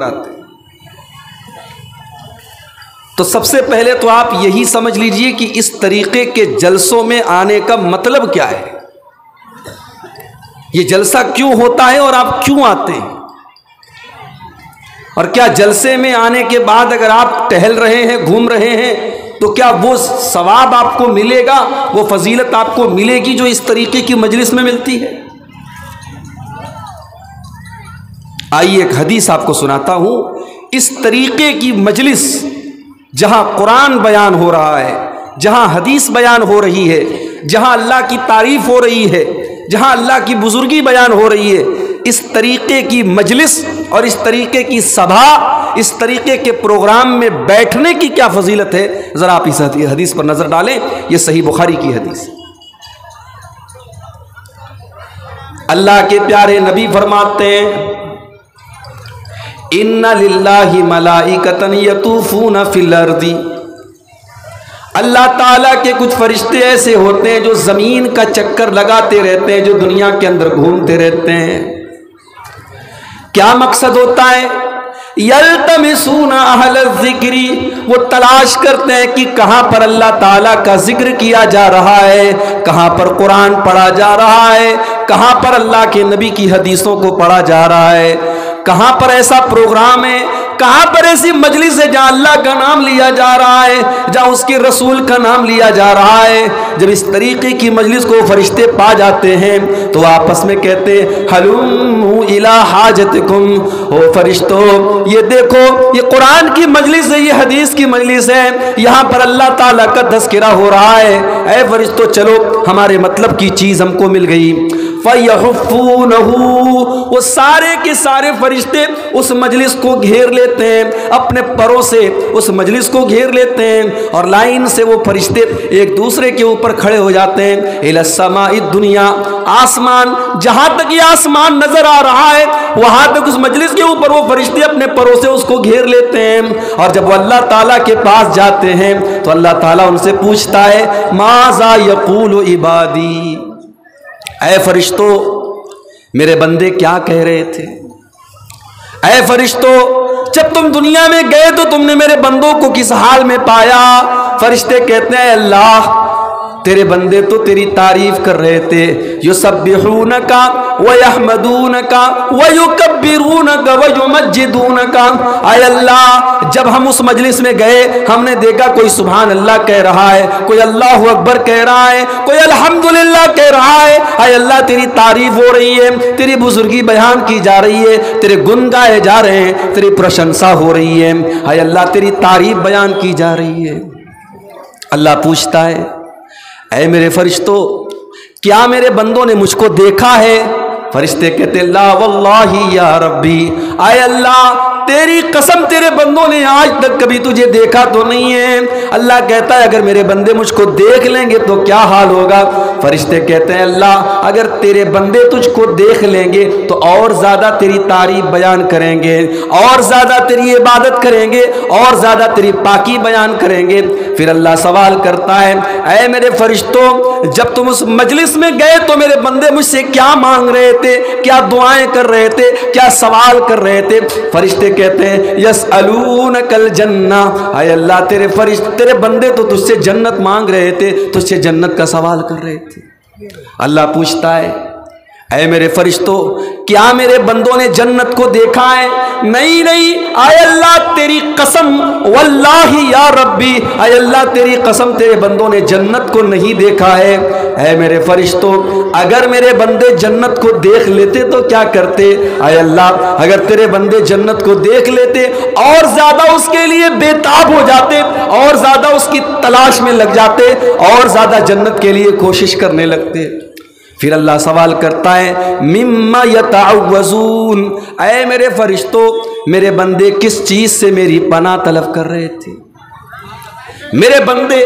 آتے ہیں۔ تو سب سے پہلے تو آپ یہی سمجھ لیجئے کہ اس طریقے کے جلسوں میں آنے کا مطلب کیا ہے، یہ جلسہ کیوں ہوتا ہے اور آپ کیوں آتے ہیں، اور کیا جلسے میں آنے کے بعد اگر آپ ٹہل رہے ہیں، گھوم رہے ہیں، تو کیا وہ ثواب آپ کو ملے گا، وہ فضیلت آپ کو ملے گی جو اس طریقے کی مجلس میں ملتی ہے؟ آئیے ایک حدیث آپ کو سناتا ہوں۔ اس طریقے کی مجلس جہاں قرآن بیان ہو رہا ہے، جہاں حدیث بیان ہو رہی ہے، جہاں اللہ کی تعریف ہو رہی ہے، جہاں اللہ کی بزرگی بیان ہو رہی ہے، اس طریقے کی مجلس اور اس طریقے کی سبھا، اس طریقے کے پروگرام میں بیٹھنے کی کیا فضیلت ہے، ذرا آپ اس حدیث پر نظر ڈالیں۔ یہ صحیح بخاری کی حدیث۔ اللہ کے پیارے نبی فرماتے ہیں، ان للہ ملائکۃ یطوفون فی الارض، اللہ تعالیٰ کے کچھ فرشتے ایسے ہوتے ہیں جو زمین کا چکر لگاتے رہتے ہیں، جو دنیا کے اندر گھومتے رہتے ہیں۔ کیا مقصد ہوتا ہے؟ یلتمسون اہل الذکر، وہ تلاش کرتے ہیں کہ کہاں پر اللہ تعالیٰ کا ذکر کیا جا رہا ہے، کہاں پر قرآن پڑھا جا رہا ہے، کہاں پر اللہ کے نبی کی حدیثوں کو پڑھا جا رہا ہے، کہاں پر ایسا پروگرام ہے، کہاں پر ایسی مجلس ہے جہاں اللہ کا نام لیا جا رہا ہے، جہاں اس کے رسول کا نام لیا جا رہا ہے۔ جب اس طریقے کی مجلس کو فرشتے پا جاتے ہیں تو آپس میں کہتے ہیں، ہلوموا الی حاجتکم، او فرشتوں یہ دیکھو، یہ قرآن کی مجلس ہے، یہ حدیث کی مجلس ہے، یہاں پر اللہ تعالیٰ کا تذکرہ ہو رہا ہے، اے فرشتوں چلو ہمارے مطلب کی چیز ہم کو مل گئی۔ فَيَحُفُّونَهُ، وہ سارے کے سارے فرشتے اس مجلس کو گھیر لیتے ہیں، اپنے پروں سے اس مجلس کو گھیر لیتے ہیں، اور لائن سے وہ فرشتے ایک دوسرے کے اوپر کھڑے ہو جاتے ہیں۔ إِلَى السَّمَاءِ الدُّنْيَا، آسمان، جہاں تک یہ آسمان نظر آ رہا ہے وہاں تک اس مجلس کے اوپر وہ فرشتے اپنے پروں سے اس کو گھیر لیتے ہیں، اور جب وہ اللہ تعالیٰ کے پاس جاتے ہیں تو اللہ تعالیٰ ان سے پوچھتا ہے، ماذا یقول عبادی، اے فرشتوں میرے بندے کیا کہہ رہے تھے؟ اے فرشتوں جب تم دنیا میں گئے تو تم نے میرے بندوں کو کس حال میں پایا؟ فرشتے کہتے ہیں، اللہ تیرے بندے تو تیری تعریف کر رہے تھے، یسبحونک ویحمدونک ویکبرونک ویمجدونک۔ اے اللہ جب ہم اس مجلس میں گئے ہم نے دیکھا کوئی سبحان اللہ کہہ رہا ہے، کوئی اللہ اکبر کہہ رہا ہے، کوئی الحمدللہ کہہ رہا ہے۔ اے اللہ تیری تعریف ہو رہی ہے، تیری بزرگی بیان کی جا رہی ہے، تیرے گن گائے جا رہے ہیں، تیری پرشنسا ہو رہی ہے، اے اللہ تیری تعریف بیان کی جا رہی ہے۔ اللہ پوچھتا ہے، اے میرے فرشتوں کیا میرے بندوں نے مجھ کو دیکھا ہے؟ فرشتے کہتے ہیں، لا واللہ یا ربی، اے اللہ تیری قسم تیرے بندوں نے آج تک کبھی تجھے دیکھا تو نہیں ہے۔ اللہ کہتا ہے اگر میرے بندے مجھ کو دیکھ لیں گے تو کیا حال ہوگا؟ فرشتے کہتے ہیں، اللہ اگر تیرے بندے تجھ کو دیکھ لیں گے تو اور زیادہ تیری تعریف بیان کریں گے، اور زیادہ تیری عبادت کریں گے، اور زیادہ تیری پاکی بیان کریں گے۔ پھر اللہ سوال کرتا ہے، اے میرے فرشتوں جب تم اس مجلس میں گئے تو میرے بندے مجھ سے کیا مانگ رہے تھے، کیا دعائیں کر رہے تھے، کیا سوال کر رہے تھے؟ فرشتے کہتے ہیں، یسألونک الجنہ، اے اللہ تیرے بندے تو تجھ سے جنت مانگ رہے تھے، تجھ سے جنت کا سوال کر رہے تھے۔ اللہ پوچھتا ہے، اے میرے فرشتوں کیا میرے بندوں نے جنت کو دیکھا ہے؟ نہیں نہیں، اے اللہ تیری قسم واللہ یا ربی، اے اللہ تیری قسم تیرے بندوں نے جنت کو نہیں دیکھا ہے۔ اے میرے فرشتوں اگر میرے بندے جنت کو دیکھ لیتے تو کیا کرتے؟ اے اللہ اگر تیرے بندے جنت کو دیکھ لیتے اور زیادہ اس کے لیے بےتاب ہو جاتے، اور زیادہ اس کی تلاش میں لگ جاتے، اور زیادہ جنت کے لیے کوشش کرنے لگتے۔ پھر اللہ سوال کرتا ہے، مما یتعوذون، اے میرے فرشتوں میرے بندے کس چیز سے میری پناہ طلب کر رہے تھے؟ میرے بندے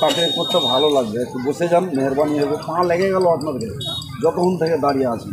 তাকে করতে ভালো লাগবে, একটু বসে যান, মেহরবানি হবে। পা লেগে গেল আপনাদের যতক্ষণ থেকে দাঁড়িয়ে আছেন।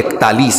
41।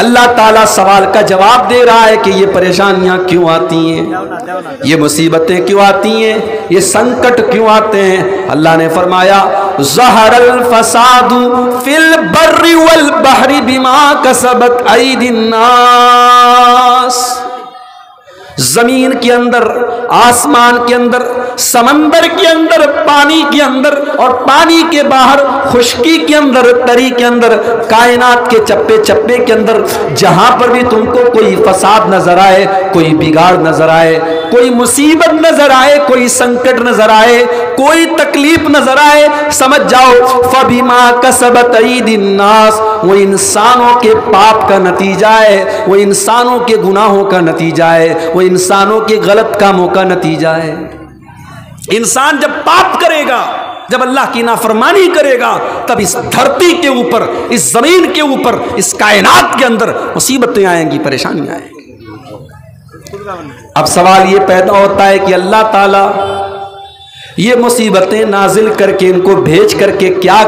اللہ تعالیٰ سوال کا جواب دے رہا ہے کہ یہ پریشانیاں کیوں آتی ہیں، یہ مصیبتیں کیوں آتی ہیں، یہ سنکٹ کیوں آتے ہیں۔ اللہ نے فرمایا ظہر الفساد فی البر والبحر بما کسبت ایدی الناس، زمین کے اندر، آسمان کے اندر، سمندر کے اندر، پانی کے اندر اور پانی کے باہر، خشکی کے اندر، تری کے اندر، کائنات کے چپے چپے کے اندر، جہاں پر بھی تم کو کوئی فساد نظر آئے، کوئی بگاڑ نظر آئے، کوئی مصیبت نظر آئے، کوئی سنکٹ نظر آئے، کوئی تکلیف نظر آئے، سمجھ جاؤ فَبِمَا كَسَبَتْ أَيْدِي النَّاسِ، وہ انسانوں کے پاپ کا نتیجہ ہے، وہ انسانوں کے گناہوں کا نتیجہ ہے، وہ انسانوں کے غلط کاموں کا نتیجہ ہے۔ انسان جب پاپ کرے گا، جب اللہ کی نافرمانی کرے گا، تب اس دھرتی کے اوپر، اس زمین کے اوپر، اس کائنات کے اندر مصیبتیں آئیں گی، پریشانیاں آئیں گی۔ اب سوال یہ پیدا ہوتا ہے کہ اللہ تعالیٰ یہ مصیبتیں نازل کر کے، ان کو بھیج کر کے کیا